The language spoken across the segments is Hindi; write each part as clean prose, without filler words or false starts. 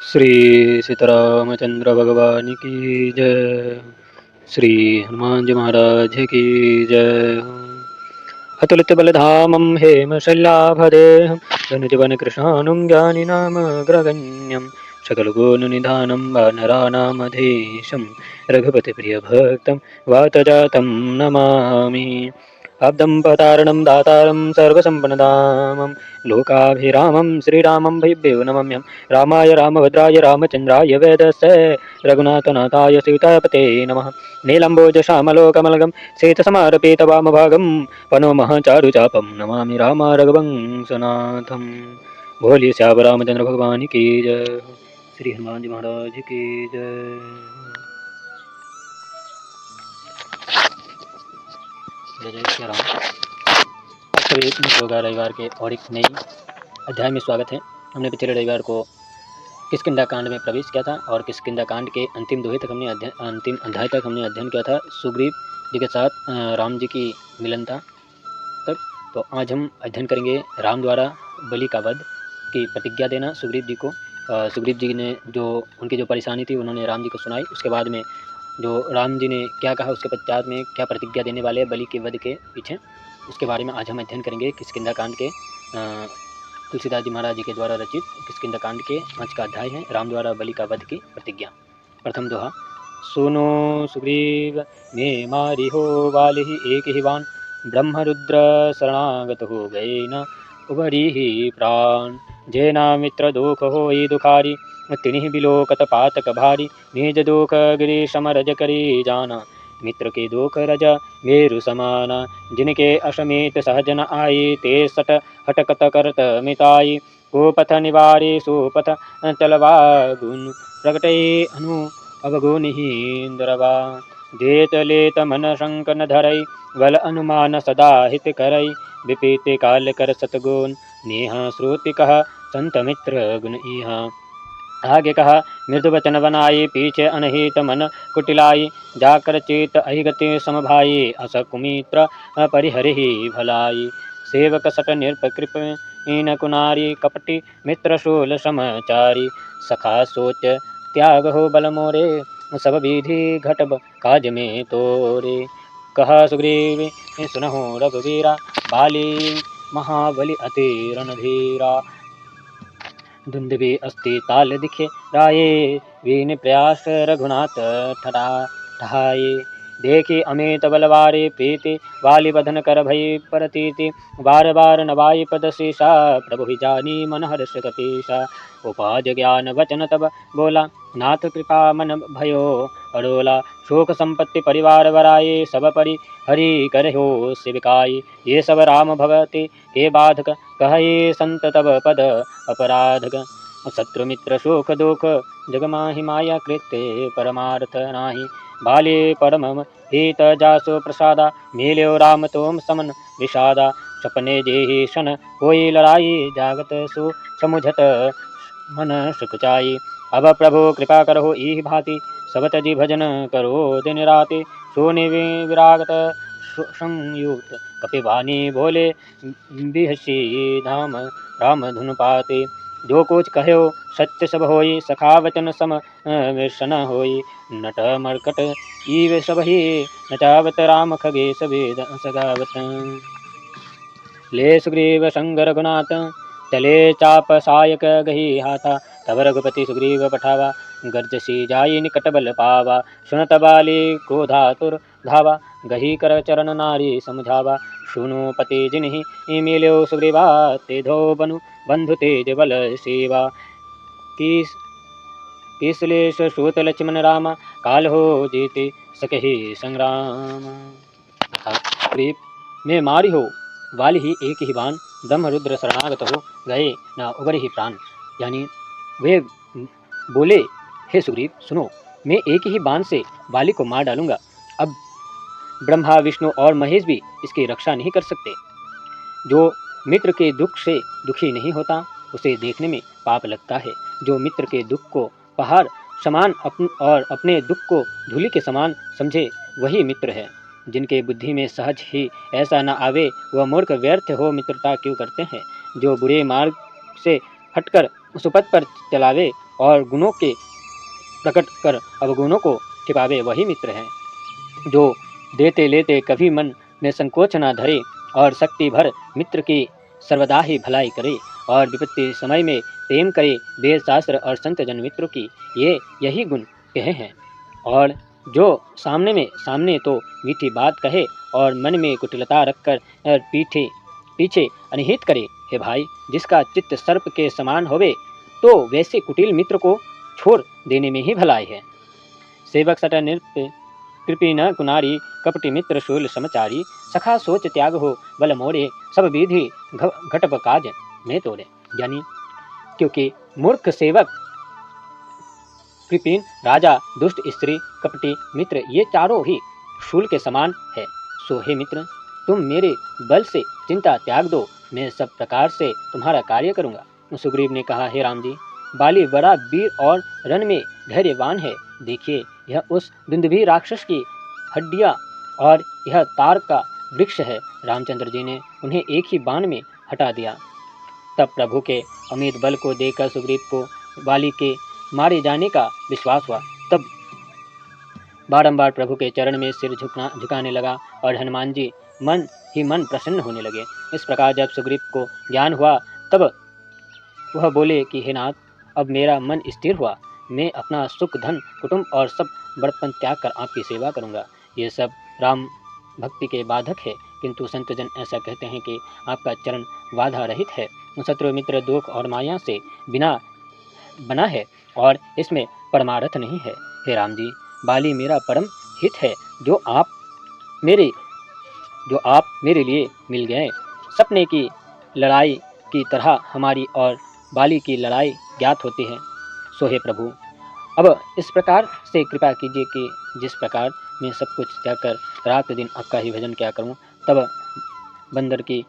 श्री सीतारामचंद्र भगवान की जय। श्री हनुमान जी महाराज की जय। अतुलित बलधामं हेमशल्याभदेहं धनुजवन कृष्णानुं ज्ञानिनामग्रगण्यं सकलगुणनिधानं वानराणामधीशं रघुपतिप्रियभक्तं वातजातं नमामि। अब्दं दातारं सर्वसम्पन्नदामं लोकाभिरामं श्रीरामं भव्यो नमम्यं। रामाय रामभद्राय रामचन्द्राय वेदस्य रघुनाथनाथाय सीतापते नमः। नीलम्बोजश्यामलोकमलगं शेतसमारपेतवामभागं पनोमः चारुचापं नमामि रामारघुवंशनाथं। बोलिए श्याम रामचंद्र भगवान की जय। श्री हनुमान जी महाराज की जय। जय श्री राम। सभी मित्रों का रविवार के और एक नई अध्याय में स्वागत है। हमने पिछले रविवार को किष्किंधा कांड में प्रवेश किया था और किष्किंधा कांड के अंतिम दोहे तक अंतिम अध्याय तक हमने अध्ययन किया था। सुग्रीव जी के साथ राम जी की मिलन था तक। तो आज हम अध्ययन करेंगे राम द्वारा बलि का वध की प्रतिज्ञा देना सुग्रीव जी को। सुग्रीव जी ने जो उनकी जो परेशानी थी उन्होंने राम जी को सुनाई। उसके बाद में जो राम जी ने क्या कहा, उसके पश्चात में क्या प्रतिज्ञा देने वाले बलि के वध के पीछे, उसके बारे में आज हम अध्ययन करेंगे। किष्किंधा कांड के तुलसीदास जी महाराज जी के द्वारा रचित किष्किंधा कांड के 5 का अध्याय है, राम द्वारा बलि का वध की प्रतिज्ञा। प्रथम दोहा। सुनो सुग्रीव में मारि हो वाली एक ही बाण, ब्रह्मरुद्र शरणागत हो गए न उबरी ही प्राण। जेना मित्र दुख होई दुखारी, तिन्हि बिलोकत पातक भारी। निज दुख गिरि समरज करी जाना, मित्र के दुख रज मेरु समाना। जिनके अशमित सहजन आई, ते सट हटकत करत मिताई। कुपथ निवारे सुपथ चलवा, गुण प्रगटे अनु अवगुनिहि दुरवा। देत लेत मन शंक न धरई, बल अनुमान सदा हित करई। विपीत काल कर सतगुण, नेहा श्रुति कहा संत मित्र गुण इहा। आगे कहा मृदु वचन बनाई, पीछे अनहित मन कुटिलाई। जाकर चेत अहिगति समभाई, असकुमित्र परिहरि भलाई। सेवक सट निरपकृप इन कुनारी, कपटी मित्र शूल समचारी। सखा सोच त्याग हो बल मोरे, सब विधि घटब काज में तोरे। कहा सुग्रीव सुनहु रघुवीरा, बाली महाबली अति रणधीरा। धुंधवी अस्ति ताल दिखे राये, वीन प्रयास रघुनाथ ठहाये। देखी अमित बलवारे प्रीति, वाली बधन कर भई परतीति। बार बार नवाई पद शीशा, प्रभु ही जानी मन हर्ष कपीसा। उपाज ज्ञान वचन तब बोला, नाथ कृपा मन भयो अडोला। शोक संपत्ति परिवार वराये, सब परि हरि करहो शिविकाई। ये सब राम भगति के बाधक, कहे संत तब पद अपराधक। शत्रु मित्र शोक दुख, जगमाहि माया कृत्य परमार्थ नाही। बाले परम हित जासो प्रसादा, मिल्यो राम तुम समन विषादा। सपने जेहि शन होई लड़ाई, जागत सो समुझत मन सुख चाई। अब प्रभु कृपा करो ई भांति, सब तजी भजन करो दिन राति। सोने विरागत संयुक्त कपिवानी, बोले बिहसी धाम राम धुन पाते। जो कुछ कहो सत्य सब होई, सखा वचन सम विषन होई। नट मरकट ईव सब ही, नचावत राम खगेश वेद सगावत। ले सुग्रीव संग रघुनाथ, चले चाप सायक गही हाथा। तब रघुपति सुग्रीव पठावा, गर्जसी जाई निकट बल पावा। सुनत बाली क्रोधातुर धावा, गही कर चरण नारी समझावा। सुनो पति जिन्हि मिल्यो सुग्रीवा, ते धो बनु बंधु तेज बल सेवा। किसलेश सूत लक्ष्मण रामा, काल हो जीते सकहि संग्राम। सुग्रीव में मारी हो वाली ही एक ही बाण, ब्रह्मरुद्र शरणागत हो गए न उबर ही प्राण। यानी वे बोले, हे सुग्रीव सुनो, मैं एक ही बाण से वाली को मार डालूंगा। अब ब्रह्मा विष्णु और महेश भी इसकी रक्षा नहीं कर सकते। जो मित्र के दुख से दुखी नहीं होता, उसे देखने में पाप लगता है। जो मित्र के दुख को पहाड़ समान और अपने दुख को धूलि के समान समझे, वही मित्र है। जिनके बुद्धि में सहज ही ऐसा न आवे, वह मूर्ख व्यर्थ हो मित्रता क्यों करते हैं। जो बुरे मार्ग से हटकर सुपथ पर चलावे, और गुणों के प्रकट कर अवगुणों को छिपावे वही मित्र है, जो देते लेते कभी मन में संकोच न धरे और शक्ति भर मित्र की सर्वदा ही भलाई करे और विपत्ति समय में प्रेम करे। वेद शास्त्र और संत जन मित्रों की यही गुण कहे हैं। और जो सामने तो मीठी बात कहे और मन में कुटिलता रखकर पीछे अनिहित करे। हे भाई, जिसका चित्त सर्प के समान होवे तो वैसे कुटिल मित्र को छोड़ देने में ही भलाई है। सेवक सट नृप कृपी न कुनारी, कपटी मित्र शूल समचारी, सखा सोच त्याग हो बल मोरे, सब विधि घटप काज में तोड़े। यानी क्योंकि मूर्ख सेवक, कृपीन राजा, दुष्ट स्त्री, कपटी मित्र, ये चारों ही शूल के समान है। सो हे मित्र, तुम मेरे बल से चिंता त्याग दो, मैं सब प्रकार से तुम्हारा कार्य करूंगा। सुग्रीव ने कहा, हे राम जी, बाली बड़ा वीर और रण में धैर्यवान है। देखिए, यह उस दुंदुभी राक्षस की हड्डियां और यह तार का वृक्ष है। रामचंद्र जी ने उन्हें एक ही बाण में हटा दिया। तब प्रभु के अमित बल को देखकर सुग्रीव को बाली के मारे जाने का विश्वास हुआ। तब बारंबार प्रभु के चरण में सिर झुकाने लगा और हनुमान जी मन ही मन प्रसन्न होने लगे। इस प्रकार जब सुग्रीव को ज्ञान हुआ तब वह बोले कि हे नाथ, अब मेरा मन स्थिर हुआ, मैं अपना सुख, धन, कुटुंब और सब बड़पन त्याग कर आपकी सेवा करूंगा। ये सब राम भक्ति के बाधक है, किंतु संतजन ऐसा कहते हैं कि आपका चरण बाधा रहित है, शत्रु मित्र दुख और माया से बिना बना है और इसमें परमार्थ नहीं है। हे राम जी, बाली मेरा परम हित है, जो आप मेरे लिए मिल गए। सपने की लड़ाई की तरह हमारी और बाली की लड़ाई ज्ञात होती है। सो हे प्रभु, अब इस प्रकार से कृपा कीजिए कि जिस प्रकार मैं सब कुछ त्याग कर रात दिन आपका ही भजन क्या करूं। तब बंदन की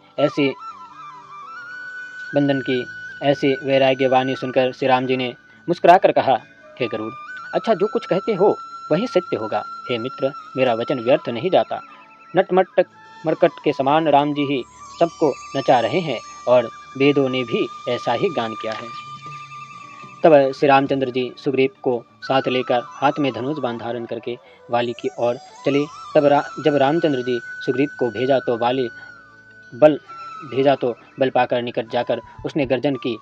ऐसी वैराग्यवाणी सुनकर श्री राम जी ने मुस्कुराकर कहा, हे गरुड़, अच्छा, जो कुछ कहते हो वही सत्य होगा। हे मित्र, मेरा वचन व्यर्थ नहीं जाता। नटमट मरकट के समान राम जी ही सबको नचा रहे हैं और वेदों ने भी ऐसा ही गान किया है। तब श्री रामचंद्र जी सुग्रीव को साथ लेकर हाथ में धनुष बाण धारण करके बाली की ओर चले। तब जब रामचंद्र जी सुग्रीव को भेजा तो बल पाकर निकट जाकर उसने गर्जन की।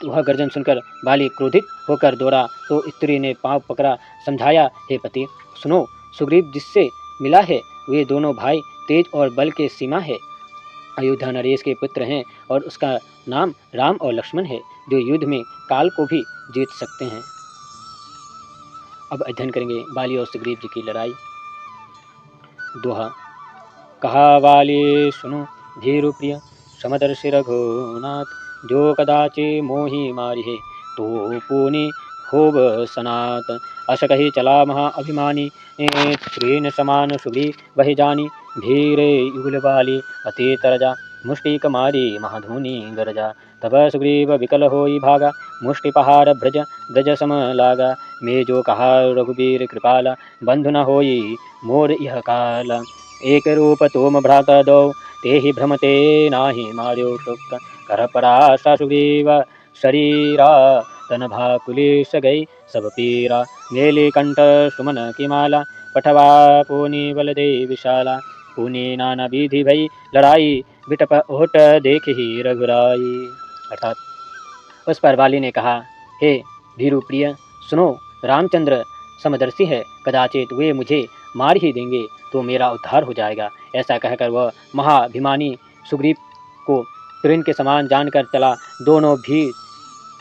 वह गर्जन सुनकर बाली क्रोधित होकर दौड़ा तो स्त्री ने पांव पकड़ा, समझाया, हे पति सुनो, सुग्रीव जिससे मिला है वे दोनों भाई तेज और बल के सीमा है। अयोध्या नरेश के पुत्र हैं और उसका नाम राम और लक्ष्मण है, जो युद्ध में काल को भी जीत सकते हैं। अब अध्ययन करेंगे बाली और सुग्रीव जी की लड़ाई। दोहा। कहा वाली सुनो धीरु प्रिय, समदर्शि रघुनाथ, जो कदाचि मोहि मारिहे तो पुनि होव सनात। अस कही चला महा अभिमानी, त्रीन समान सुग्रीव वही जानी। धीरे युगल बाली अति तरजा, मुष्टि कमारी महाधुनी गरजा। तब सुग्रीव विकल होई भागा, मुष्टि पहाड़ ब्रज सम लागा। मैं जो कहा रघुबीर कृपाला, बंधु न होई मोर यह काला। एक रूप तुम भ्राता दो, ते ही भ्रमते नाही मार्यो शुक्र। कर परासा सुग्रीव शरीरा, तन भाकुलिस गई सब पीरा। मेली कंठ सुमन की माला, पठवा पुनि बल दे विशाला। पुनि नाना विधि भई लड़ाई, बिटप ओट देख ही रघुराई। अर्थात उस पर बाली ने कहा, हे धीरु प्रिय सुनो, रामचंद्र समदर्शी है, कदाचित वे मुझे मार ही देंगे तो मेरा उद्धार हो जाएगा। ऐसा कहकर वह महाभिमानी सुग्रीव को तृण के समान जानकर चला। दोनों भी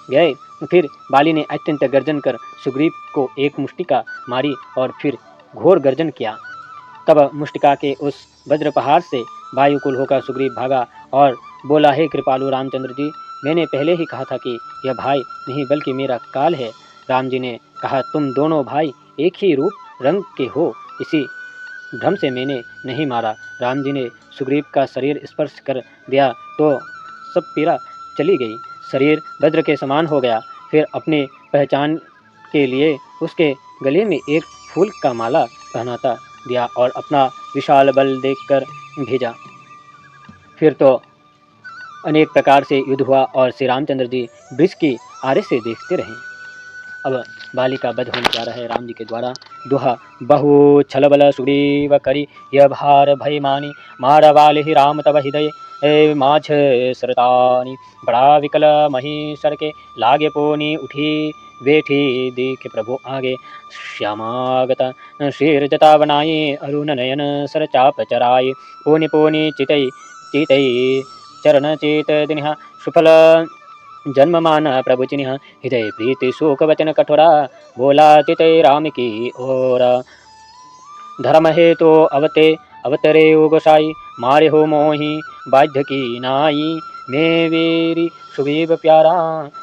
गए। फिर बाली ने अत्यंत गर्जन कर सुग्रीव को एक मुष्टिका मारी और फिर घोर गर्जन किया। तब मुष्टिका के उस वज्र पहाड़ से वायुकुल होकर सुग्रीव भागा और बोला, हे कृपालु रामचंद्र जी, मैंने पहले ही कहा था कि यह भाई नहीं बल्कि मेरा काल है। राम जी ने कहा, तुम दोनों भाई एक ही रूप रंग के हो, इसी भ्रम से मैंने नहीं मारा। राम जी ने सुग्रीव का शरीर स्पर्श कर दिया तो सब पीड़ा चली गई, शरीर वज्र के समान हो गया। फिर अपने पहचान के लिए उसके गले में एक फूल का माला पहनाता दिया और अपना विशाल बल देखकर भेजा। फिर तो अनेक प्रकार से युद्ध हुआ और श्री रामचंद्र जी वृक्ष की आरे से देखते रहे। अब बाली का वध होने जा रहा है राम जी के द्वारा। दोहा बहु छल बल सुग्रीव करी यह भार भय मानी मार बाल ही राम तब हृदय माझ सरतानी बड़ा विकल मही सड़के लागे पोनी उठी बैठी देख प्रभु आगे श्यामागत शेर जता बनाए अरुण नयन सर चाप चराए पोनी पोनी चितई चितई चरण चेत दिन्हा सुफल जन्म माना प्रभु चिन्ह हृदय प्रीति शोक वचन कठोरा बोला चितई राम की ओर धर्म हेतु अवतरे ओ गोसाई मारे हो मोही बाध्य की नाई मैं वेरी सुग्रीव प्यारा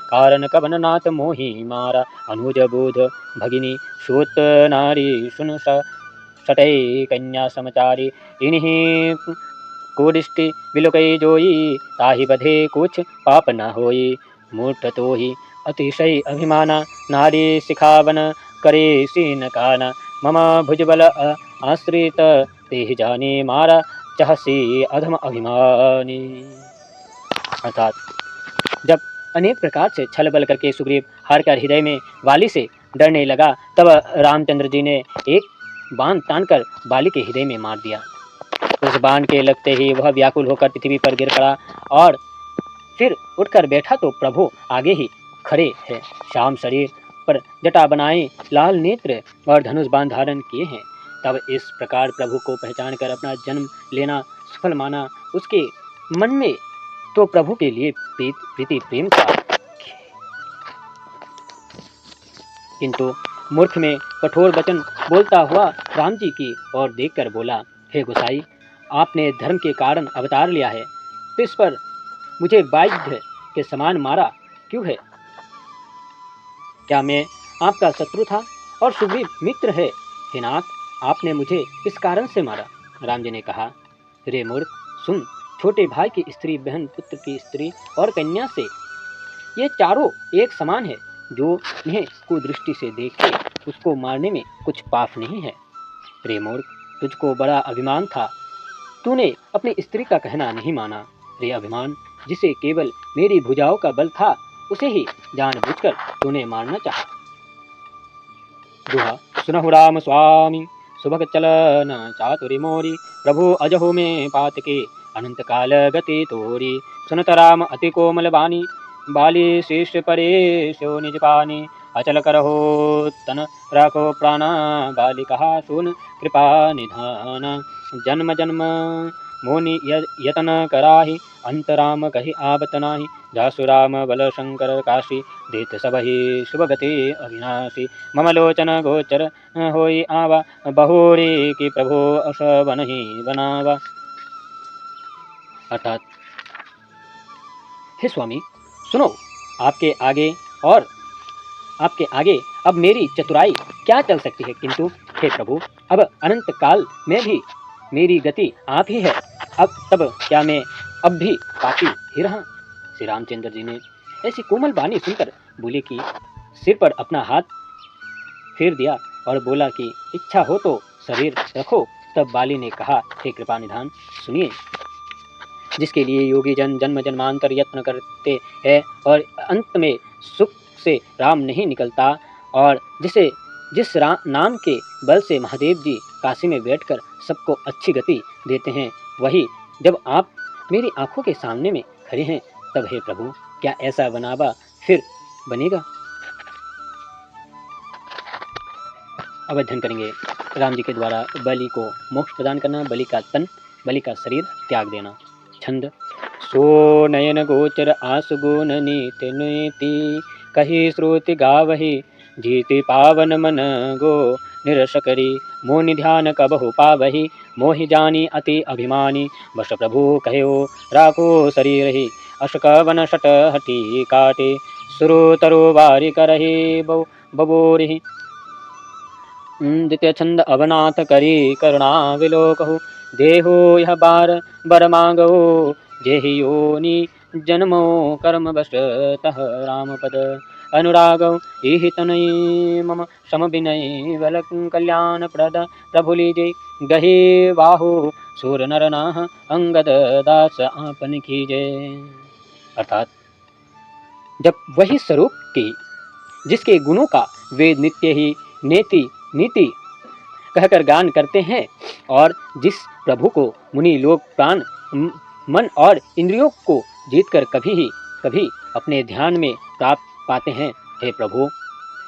कारण कवन नाथ मोही मारा अनुज बोध भगिनी सूत नारी सुन सटै कन्या समचारी इन्हीं कोडिष्टि विलोकई जोई ताहि बधे कुछ पाप न होई मूर्ख तो ही अतिशय अभिमाना नारी सिखावन करे सीन काना मम भुजबल आश्रित ते जाने मारा चहसी अधम अभिमानी। अर्थात जब अनेक प्रकार से छल बल करके सुग्रीव हार कर हृदय में बाली से डरने लगा, तब रामचंद्र जी ने एक बाण तानकर बाली के हृदय में मार दिया। उस बाण के लगते ही वह व्याकुल होकर पृथ्वी पर गिर पड़ा और फिर उठकर बैठा तो प्रभु आगे ही खड़े हैं। श्याम शरीर पर जटा बनाए लाल नेत्र और धनुष बाण धारण किए हैं। तब इस प्रकार प्रभु को पहचान कर अपना जन्म लेना सफल माना। उसके मन में तो प्रभु के लिए प्रीति प्रेम था, किंतु मूर्ख में कठोर वचन बोलता हुआ राम जी की ओर देखकर बोला, हे गोसाई, आपने धर्म के कारण अवतार लिया है, तो इस पर मुझे बाध्य के समान मारा क्यों है? क्या मैं आपका शत्रु था और सुग्रीव मित्र है? हे नाथ, आपने मुझे इस कारण से मारा। राम जी ने कहा, रे मूर्ख, सुन, छोटे भाई की स्त्री, बहन, पुत्र की स्त्री और कन्या से ये चारों एक समान है। जो इन्हें कुदृष्टि से देखे उसको मारने में कुछ पाप नहीं है। रे मूर्ख, तुझको बड़ा अभिमान था, तूने अपनी स्त्री का कहना नहीं माना। रे अभिमान, जिसे केवल मेरी भुजाओं का बल था, उसे ही जानबूझकर तूने मारना चाहा। दोहा सुनहु राम स्वामी सुभग चलन चातुरी मोरी प्रभु अजहु में पात के अनंत काल गति तोरी सुनत राम अति कोमल बानी बाली शीर्ष परे सो निज पानी अचल करहो तन राखो प्राणा बाली कहा सुन कृपा निधान जन्म जन्म मोनि यतन कराहि अंतराम कहि आबत नाही जासु राम बल शंकर काशी देत सबहि शुभ गति अविनाशी मम लोचन गोचर होई आवा बहुरी की प्रभु अस बनहि बनावा। अर्थात, हे स्वामी सुनो, आपके आगे अब मेरी चतुराई क्या चल सकती है, किंतु हे प्रभु, अब अनंत काल में भी मेरी गति आप ही है। अब तब क्या मैं अब भी पापी ही रहा? श्री रामचंद्र जी ने ऐसी कोमल वाणी सुनकर बोले कि सिर पर अपना हाथ फेर दिया और बोला कि इच्छा हो तो शरीर रखो। तब बाली ने कहा, हे कृपा निधान, सुनिए, जिसके लिए योगी जन जन्म जन्मांतर यत्न करते हैं और अंत में सुख से राम नहीं निकलता, और जिस नाम के बल से महादेव जी काशी में बैठकर सबको अच्छी गति देते हैं, वही जब आप मेरी आंखों के सामने में खड़े हैं, तब हे प्रभु, क्या ऐसा बनावा फिर बनेगा? अब अध्ययन करेंगे राम जी के द्वारा बलि को मोक्ष प्रदान करना, बलि का तन, बलि का शरीर त्याग देना। छंद सो नयन गोचर आसु गुण नीति नीति कही श्रुति गावही जीति पावन मन गो निरस करी मोनि ध्यान कबहु पावही मोहि जानी अति अभिमानी बस प्रभु कहो राखो शरीर ही अशकवन शट हटी काटे सुरु तरु बारी करही बबोरी। द्वितीय छंद अवनाथ करी करुणा विलोकहु देहो यह बार बर मांगो जेहि योनि जन्मो कर्म बस तह राम पद अनुरागौ इहि तनय मम सम विनय बल कल्याण प्रद प्रभु लीजे गहे बाहु सूर नर नाह अंगद दास आपन कीजे। अर्थात, जब वही स्वरूप की जिसके गुणों का वेद नित्य ही नेति नीति कहकर गान करते हैं, और जिस प्रभु को मुनि लोग प्राण मन और इंद्रियों को जीतकर कभी अपने ध्यान में प्राप्त पाते हैं। हे प्रभु,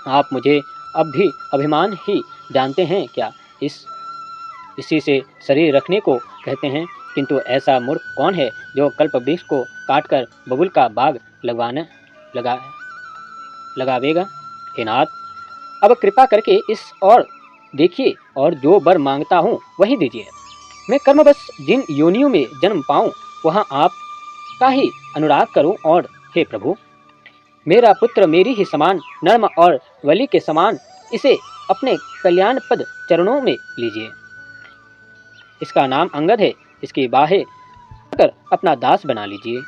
आप मुझे अब भी अभिमान ही जानते हैं क्या? इसी से शरीर रखने को कहते हैं, किंतु ऐसा मूर्ख कौन है जो कल्प वृक्ष को काटकर बबुल का बाग लगावेगा? हे नाथ, अब कृपा करके इस और देखिए, और जो वर मांगता हूँ वही दीजिए। मैं कर्मवश जिन योनियों में जन्म पाऊँ वहाँ आपका ही अनुराग करूँ, और हे प्रभु, मेरा पुत्र मेरी ही समान नर्म और वली के समान, इसे अपने कल्याण पद चरणों में लीजिए। इसका नाम अंगद है, इसकी बाहें कर अपना दास बना लीजिए।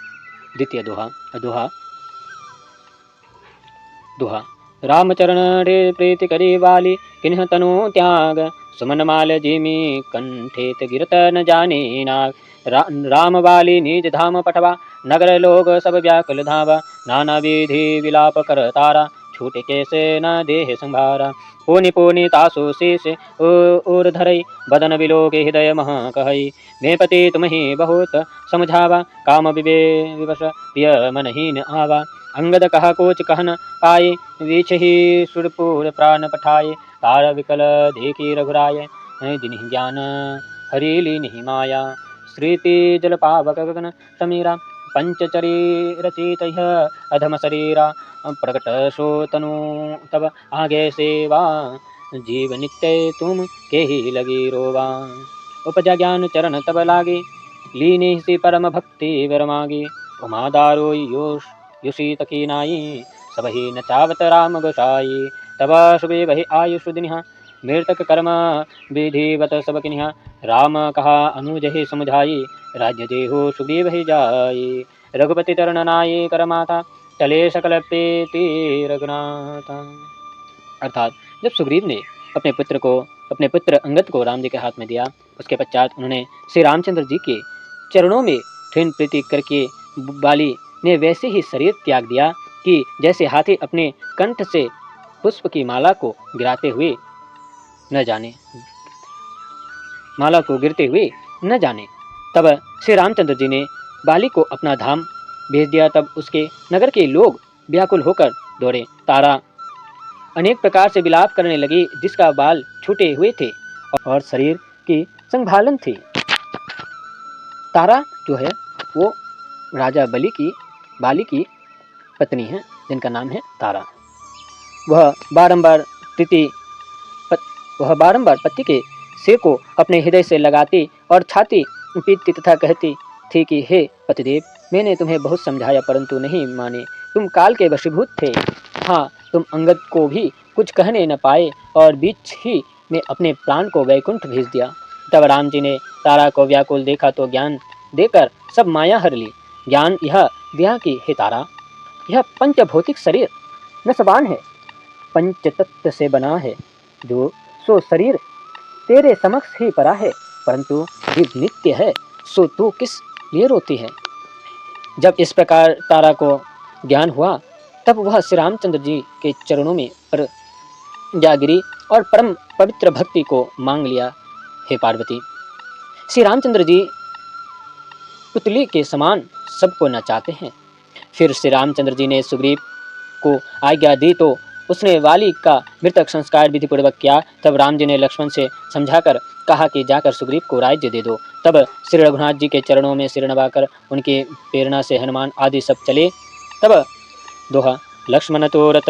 द्वितीय दोहा। रामचरण रे प्रीति करी वाली, किन्ह तनु त्याग, सुमन माल जिमी कंठेत गिरत न जाने नाग। राम वाली निज धाम पठवा, नगर लोग सब व्याकुल धावा। नाना विधि विलाप कर तारा, छूटे कैसे न देह संभारा। पुनि पुनि तासु शेष और धरई, बदन बिलोके हृदय मह कहई। मैं पति तुम्हि बहुत समझावा, काम विवश प्रिय मनहीन आवा। अंगद कहा कोच कहन पाए, वीछ ही सुरपुर प्राण पठाए। तार विकल देखी रघुराय, जिन्हि ज्ञान हरि लीन्हि माया। श्रीति जल पावक गगन समीरा, पंचचरी रचित अधम शरीरा। प्रकट सो तनु तब आगे सेवा, जीव नित्य तुम के ही लगी रोवा। उपजा ज्ञान चरण तब लागे, लीने से परम भक्ति वर मागे। उमा दारो युषी तकी नाई, सब ही नचावत राम गोसाई। तब शुभे वही आयुषु दिनिहा, मृतक कर्म विधिवत सब किन्हा। राम कहा अनुज ही समुझाई, राज्य देहो सुग्रीव ही जाई। रघुपति तरण नाये करमाता, चले सकल प्रीति रघुनाथा। अर्थात जब सुग्रीव ने अपने पुत्र अंगद को राम जी के हाथ में दिया, उसके पश्चात उन्होंने श्री रामचंद्र जी के चरणों में तृण प्रीति करके बाली ने वैसे ही शरीर त्याग दिया कि जैसे हाथी अपने कंठ से पुष्प की माला को गिरते हुए न जाने। तब श्री रामचंद्र जी ने बाली को अपना धाम भेज दिया। तब उसके नगर के लोग व्याकुल होकर दौड़े। तारा अनेक प्रकार से विलाप करने लगी, जिसका बाल छूटे हुए थे और शरीर की संभालन थी। तारा जो है वो राजा बाली की पत्नी है, जिनका नाम है तारा। वह बारंबार पति के सिर को अपने हृदय से लगाती और छाती पीटती तथा कहती थी कि हे पतिदेव, मैंने तुम्हें बहुत समझाया परंतु नहीं माने। तुम काल के वशीभूत थे। हाँ, तुम अंगद को भी कुछ कहने न पाए और बीच ही में अपने प्राण को वैकुंठ भेज दिया। तब राम जी ने तारा को व्याकुल देखा तो ज्ञान देकर सब माया हर ली। ज्ञान यह दिया कि हे तारा, यह पंचभौतिक शरीर नसवान है, पंच तत्व से बना है। जो सो शरीर तेरे समक्ष ही पड़ा है, परंतु जीव नित्य है, सो तू किस लिए रोती है? जब इस प्रकार तारा को ज्ञान हुआ, तब वह श्री रामचंद्र जी के चरणों में पर जा गिरी और परम पवित्र भक्ति को मांग लिया। हे पार्वती, श्री रामचंद्र जी पुतली के समान सबको नचाते हैं। फिर श्री रामचंद्र जी ने सुग्रीव को आज्ञा दी तो उसने वाली का मृतक संस्कार विधि पूर्वक किया। तब राम जी ने लक्ष्मण से समझाकर कहा कि जाकर सुग्रीव को राज्य दे दो। तब श्री रघुनाथ जी के चरणों में सिर नवाकर उनकी प्रेरणा से हनुमान आदि सब चले। तब दोहा। लक्ष्मण तो रत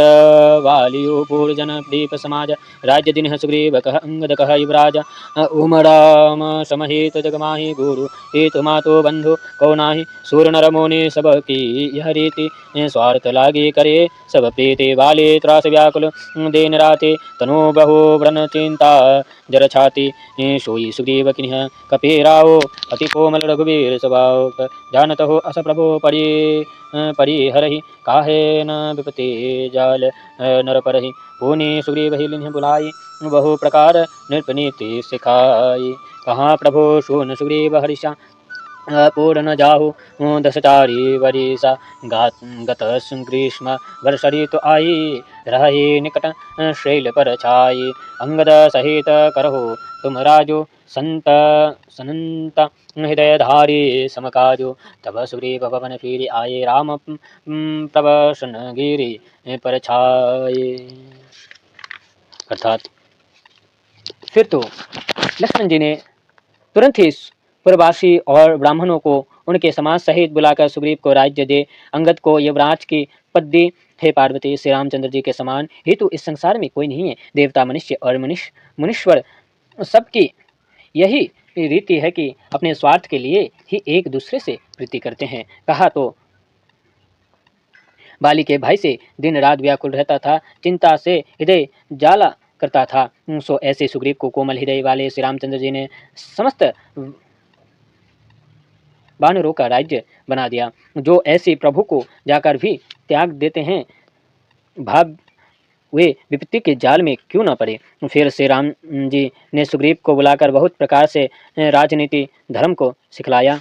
वालियो पूर्जन दीप समाज, राज्य दिन सुग्रीव कह अंगद कह युवराज। उम राम समहित जगमाहि गुरु, हेतु मातो बंधु कौ नाही। सूर नर मोनि सब की यह रीति, स्वार्थ लागे करे सब प्रीति। वाले त्रास व्याकुल दिन राते, तनु बहु व्रण चिंता जर छाती। सोई सुग्रीव किन्ह कपि राओ, अति कोमल रघुवीर स्वभाव। जानत हो अस प्रभो परिहरहि, काहे न विपति जाल नर परहि। पुनि सुग्रीव ही लिन्ह बुलाई, बहु प्रकार नृपनीति सिखाई। कहाँ प्रभु सुन सुग्रीव हर्षा, पूर्ण जाहु दशचारी वरिषा। गत ग्रीष्म वर्ष ऋतु आई, रहे निकट शैल पर छाई, अंगद सहित करहो तुम राजो, संत सनंत हृदयधारी समकाजो, तब सुग्रीव भवन फिर आए, राम प्रवसन गिरि पर छाए। अर्थात फिर तो लक्ष्मण जी ने तुरंत ही पुरवासी और ब्राह्मणों को उनके समाज सहित बुलाकर सुग्रीव को राज्य दे, अंगद को युवराज की पद दी। हे पार्वती, श्री रामचंद्र जी के समान हेतु इस संसार में कोई नहीं है। देवता, मनुष्य और मुनीश्वर सबकी यही रीति है कि अपने स्वार्थ के लिए ही एक दूसरे से प्रीति करते हैं। कहा तो बाली के भय से दिन रात व्याकुल रहता था, चिंता से हृदय जाला करता था। सो ऐसे सुग्रीव को कोमल हृदय वाले श्री रामचंद्र जी ने समस्त वानरों का राज्य बना दिया। जो ऐसे प्रभु को जाकर भी त्याग देते हैं, भाग वे विपत्ति के जाल में क्यों न पड़े। फिर श्री राम जी ने सुग्रीव को बुलाकर बहुत प्रकार से राजनीति धर्म को सिखलाया।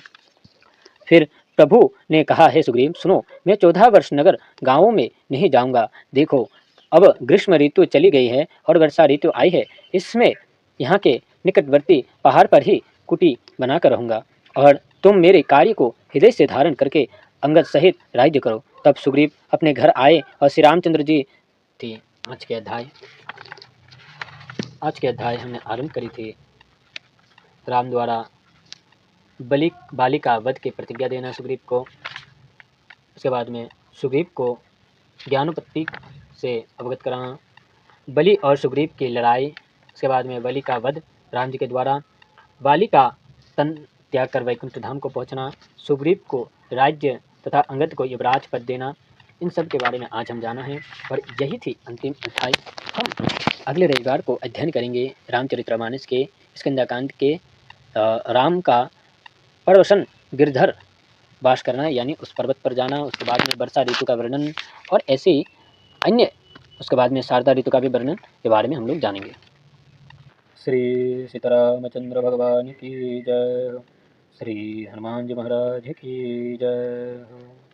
फिर प्रभु ने कहा, हे सुग्रीव सुनो, मैं 14 वर्ष नगर गांवों में नहीं जाऊंगा। देखो अब ग्रीष्म ऋतु चली गई है और वर्षा ऋतु आई है। इसमें यहाँ के निकटवर्ती पहाड़ पर ही कुटी बनाकर रहूंगा और तुम मेरे कार्य को हृदय से धारण करके अंगद सहित राज्य करो। तब सुग्रीव अपने घर आए और श्री रामचंद्र जी थी। आज के अध्याय हमने आरंभ करी थी राम द्वारा बाली का वध की प्रतिज्ञा देना सुग्रीव को। उसके बाद में सुग्रीव को ज्ञानोपत्ति से अवगत कराना, बलि और सुग्रीव की लड़ाई। उसके बाद में बलि का वध राम जी के द्वारा, बाली का तन त्याग कर वैकुंठ धाम को पहुंचना, सुग्रीव को राज्य तथा अंगद को युवराज पद देना, इन सब के बारे में आज हम जाना है। और यही थी अंतिम अध्याय। हम अगले रविवार को अध्ययन करेंगे रामचरितमानस के स्कंदकांड के राम का पर्वसन गिरधर वास करना, यानी उस पर्वत पर जाना। उसके बाद में वर्षा ऋतु का वर्णन और ऐसे ही अन्य, उसके बाद में शारदा ऋतु का भी वर्णन के बारे में हम लोग जानेंगे। श्री सीतारामचंद्र भगवान की जय। श्री हनुमान जी महाराज की जय।